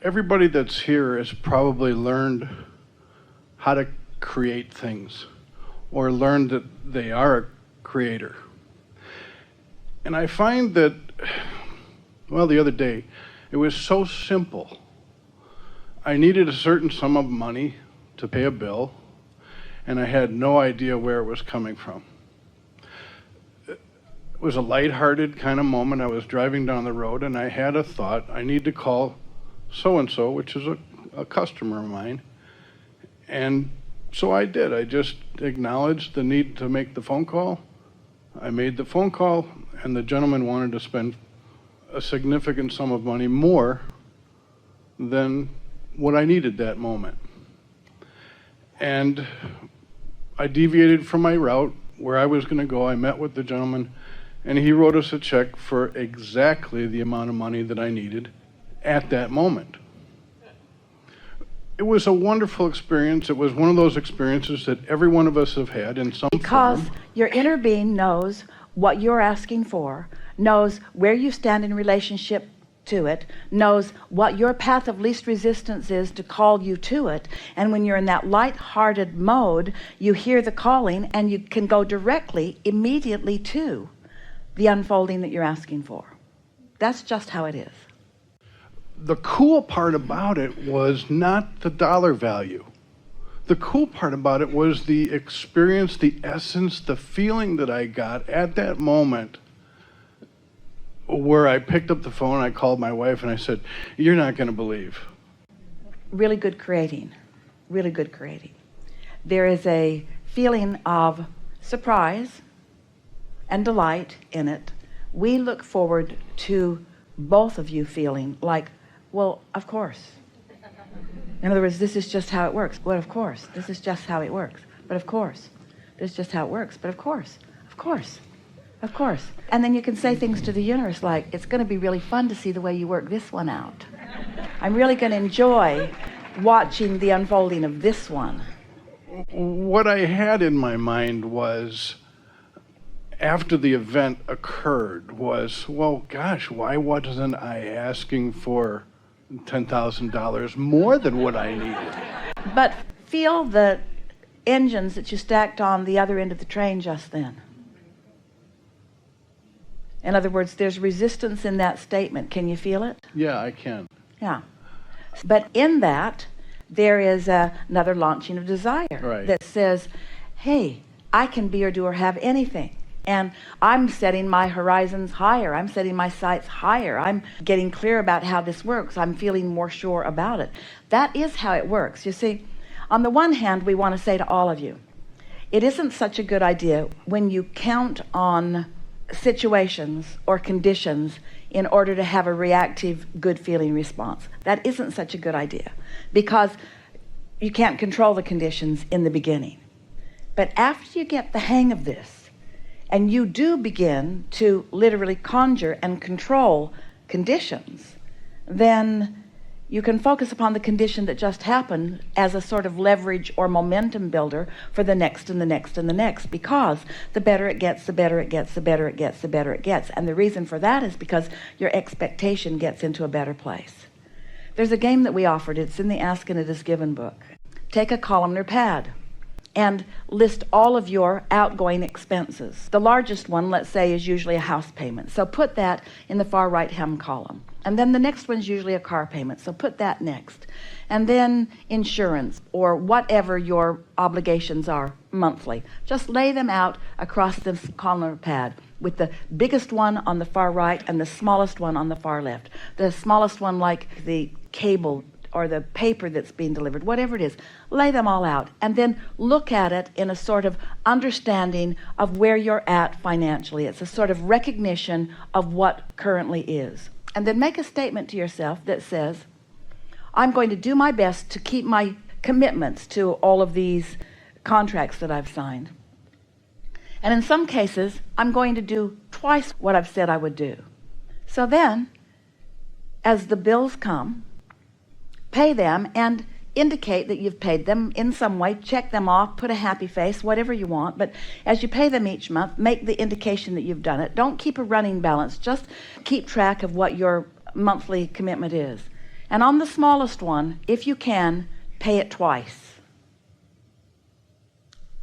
Everybody that's here has probably learned how to create things or learned that they are a creator. And I find that, well, the other day, it was so simple. I needed a certain sum of money to pay a bill, and I had no idea where it was coming from. It was a lighthearted kind of moment. I was driving down the road, and I had a thought, I need to call so-and-so, which is a customer of mine. And so I did. I just acknowledged the need to make the phone call. I made the phone call, and the gentleman wanted to spend a significant sum of money more than what I needed that moment. And I deviated from my route where I was going to go. I met with the gentleman, and he wrote us a check for exactly the amount of money that I needed at that moment. It was a wonderful experience. It was one of those experiences that every one of us have had in some Because form. your inner being knows what you're asking for, knows where you stand in relationship to it, knows what your path of least resistance is to call you to it. And when you're in that light-hearted mode, you hear the calling and you can go directly, immediately to the unfolding that you're asking for. That's just how it is. The cool part about it was not the dollar value. The cool part about it was the experience, the essence, the feeling that I got at that moment, where I picked up the phone, I called my wife, and I said, "You're not going to believe." Really good creating. Really good creating. There is a feeling of surprise and delight in it. We look forward to both of you feeling like, well, of course. In other words, this is just how it works. Well, of course. This is just how it works. But of course. This is just how it works. But of course. Of course. Of course. And then you can say things to the universe like, it's going to be really fun to see the way you work this one out. I'm really going to enjoy watching the unfolding of this one. What I had in my mind was, after the event occurred, was, well, gosh, why wasn't I asking for $10,000 more than what I needed? But feel the engines that you stacked on the other end of the train just then. In other words, there's resistance in that statement. Can you feel it? Yeah, I can. Yeah. But in that, there is another launching of desire that says, hey, I can be or do or have anything. And I'm setting my horizons higher. I'm setting my sights higher. I'm getting clear about how this works. I'm feeling more sure about it. That is how it works. You see, on the one hand, we want to say to all of you, it isn't such a good idea when you count on situations or conditions in order to have a reactive, good feeling response. That isn't such a good idea because you can't control the conditions in the beginning. But after you get the hang of this, and you do begin to literally conjure and control conditions, then you can focus upon the condition that just happened as a sort of leverage or momentum builder for the next and the next and the next, because the better it gets, the better it gets, the better it gets, the better it gets. And the reason for that is because your expectation gets into a better place. There's a game that we offered. It's in the Ask and It Is Given book. Take a columnar pad and list all of your outgoing expenses. The largest one, let's say, is usually a house payment. So put that in the far right-hand column. And then the next one's usually a car payment. So put that next. And then insurance or whatever your obligations are monthly. Just lay them out across this columnar pad with the biggest one on the far right and the smallest one on the far left. The smallest one like the cable or the paper that's being delivered, whatever it is, lay them all out and then look at it in a sort of understanding of where you're at financially. It's a sort of recognition of what currently is. And then make a statement to yourself that says, I'm going to do my best to keep my commitments to all of these contracts that I've signed. And in some cases, I'm going to do twice what I've said I would do. So then, as the bills come, pay them and indicate that you've paid them in some way. Check them off, put a happy face, whatever you want. But as you pay them each month, make the indication that you've done it. Don't keep a running balance. Just keep track of what your monthly commitment is. And on the smallest one, if you can, pay it twice.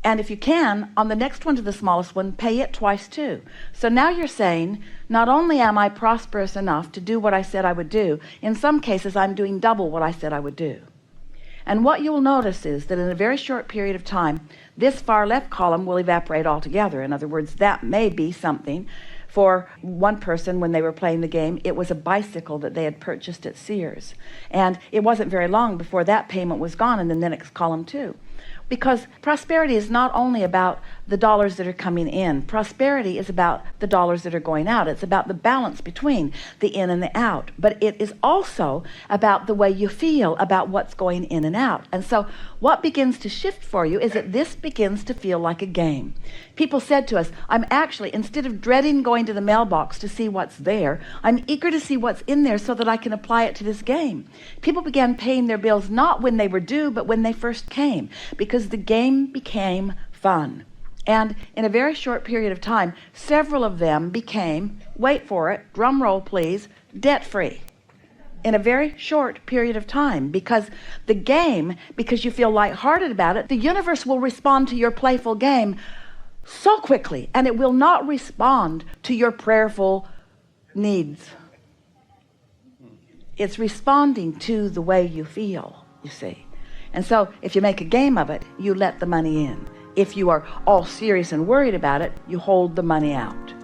And if you can, on the next one to the smallest one, pay it twice too. So now you're saying, not only am I prosperous enough to do what I said I would do, in some cases I'm doing double what I said I would do. And what you'll notice is that in a very short period of time, this far left column will evaporate altogether. In other words, that may be something. For one person, when they were playing the game, it was a bicycle that they had purchased at Sears. And it wasn't very long before that payment was gone, and then the next column too. Because prosperity is not only about the dollars that are coming in. Prosperity is about the dollars that are going out. It's about the balance between the in and the out. But it is also about the way you feel about what's going in and out. And so what begins to shift for you is that this begins to feel like a game. People said to us, I'm actually, instead of dreading going to the mailbox to see what's there, I'm eager to see what's in there so that I can apply it to this game. People began paying their bills not when they were due, but when they first came, because the game became fun. And in a very short period of time, several of them became, wait for it, drum roll please, debt-free. In a very short period of time, because the game, because you feel lighthearted about it, the universe will respond to your playful game so quickly, and it will not respond to your prayerful needs. It's responding to the way you feel, you see. And so if you make a game of it, you let the money in. If you are all serious and worried about it, you hold the money out.